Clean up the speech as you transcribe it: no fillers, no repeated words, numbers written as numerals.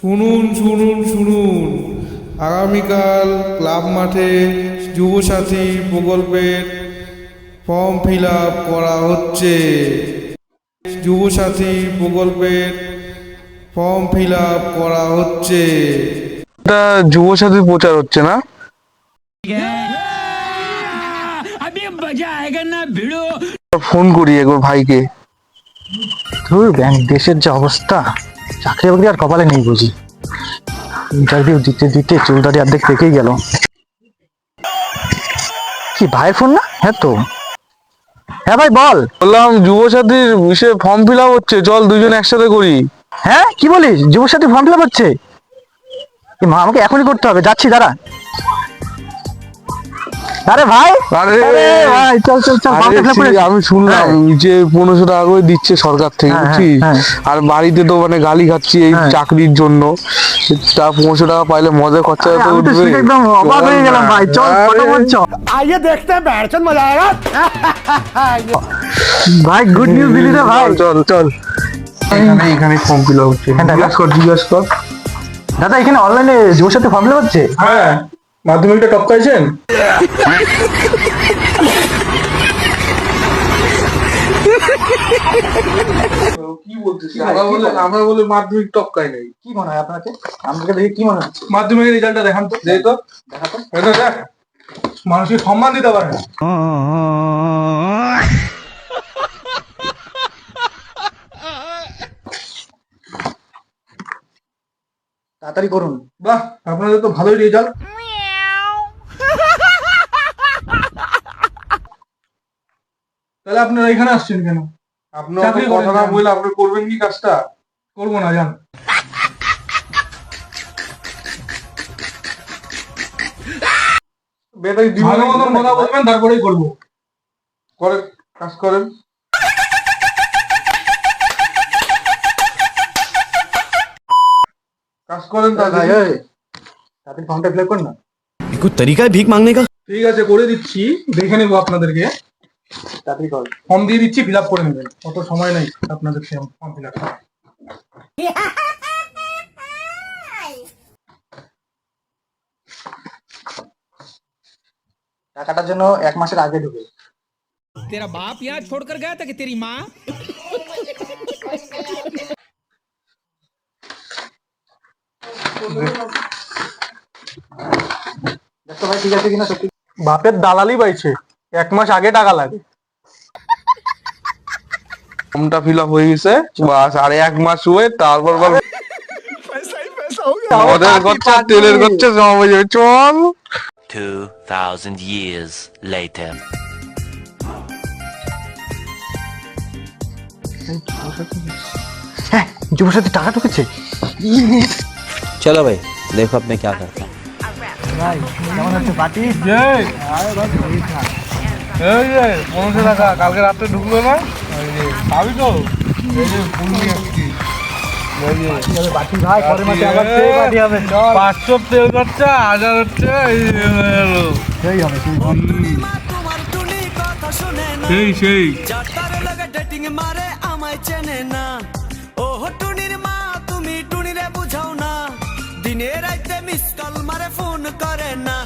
শুনুন শুনুন শুনুন, আগামীকাল ক্লাব মাঠে যুবসাথী প্রকল্পের ফর্ম ফিল আপ করা হচ্ছে। যুবসাথী প্রকল্পের ফর্ম ফিল আপ করা হচ্ছে। এটা যুবসাথী প্রচার হচ্ছে না? ফোন করি একবার ভাইকে। ধুর ব্যাংক দেশের যে অবস্থা, চাকরি বাকরি আর কপালে নেই বুঝি। ইন্টারভিউ দিতে দিতে চুলদারি অর্ধেক পেকেই গেল। কি ভাইয়ের ফোন না? হ্যাঁ তো, হ্যাঁ ভাই বল। বললাম যুবসাথীর বিষয়ে ফর্ম ফিল আপ হচ্ছে, চল দুজন একসাথে করি। হ্যাঁ কি বলিস, যুবসাথী ফর্ম ফিল আপ হচ্ছে? আমাকে এখনই করতে হবে, যাচ্ছি দাঁড়া। আরে ভাই, আরে ভাই চল চল চল, ফর্ম ফিল আপ করে। আমি শুনলাম যে 1500 টাকা করে দিচ্ছে সরকার থেকে, বুঝছিস? আর বাড়িতে তো মানে গালি খাচ্ছি এই চাকরির জন্য। তা 1500 টাকা পাইলে মজার খরচা তো আমি তো উঠবে। শুনে একদম অবাক হয়ে গেলাম ভাই। চল ফটাফট চল। आइए देखते हैं बैठ मजा आएगा। ভাই গুড নিউজ দিলি রে ভাই। চল চল, এখানে ফর্ম ফিল আপ হচ্ছে। জিজ্ঞাসা কর। দাদা এখানে অনলাইনে যুবসাথী ফর্ম ফিল আপ হচ্ছে? হ্যাঁ, মাধ্যমিকটা টপকাইছেন? কি বলতেছি? আমরা বলে মাধ্যমিক টপকাই নাই। কি মনে হয় আপনাকে? আমাকে দেখে কি মনে হচ্ছে? মাধ্যমিকের রেজাল্টটা দেখান তো, দেখ তো, দেখ। মানুষকে সম্মান দিতে পারে না। তাড়াতাড়ি করুন। বাহ, আপনাদের তো ভালোই রেজাল্ট। তাহলে আপনারা এখানে আসছেন কেন? আপনার কথা না বললে আপনি করবেন কি কাজটা? করবো না, জান। ভালো মতন কথা বলবেন, তারপরেই করবো। করেন, কাজ করেন। কাজ করেন তাড়াতাড়ি। তাড়াতাড়ি ফর্মটা ফিল আপ করুন না। कुछ तरीका है भीख मांगने का? ঠিক আছে, করে দিচ্ছি। দেখে নেবো আপনাদেরকে। তাড়াতাড়ি কর। ফর্ম দিয়ে দিচ্ছি, ফিল আপ করে নেবেন। অত সময় নাই আপনাদের ফর্ম ফিল আপ। টাকাটার জন্য 1 মাসের আগে ঢুকে। तेरा बाप यहाँ छोड़कर गया था कि तेरी माँ? দেখো ভাই ঠিক আছে কিনা সত্যি। বাপের দালালি পাইছে, 1 মাস আগে টাকা লাগে। ফর্মটা ফিল আপ হয়ে গেছে, বাস আর 1 মাস ওয়ে, তারপর বল আমাদের খরচা, তেলের খরচা জমা হয়ে যাবে। চল। 2000 years later. হ্যাঁ যুবসাথী টাকা ঢুকেছে। चलो भाई देखो अब मैं क्या करता हूँ। ভাই কেমন হচ্ছে পার্টি? এই যে 1500 টাকা কালকে রাতে ঢুকলো না? এই যে পাবি তো? এই যে ফুল নিয়ে আসছি। বাটি ভাই পরের মাসে আবার পার্টি হবে। চল 500 তেল খরচা, 1000 হচ্ছে। এই যে হলো সেই হবে সেই হবে। সেই ডেটিং মারে আমায় চেনে না। ও টুনির মা, তুমি টুনিরে বুঝাও না। দিনে রাইতে মিস কল মারে, ফোন করে না।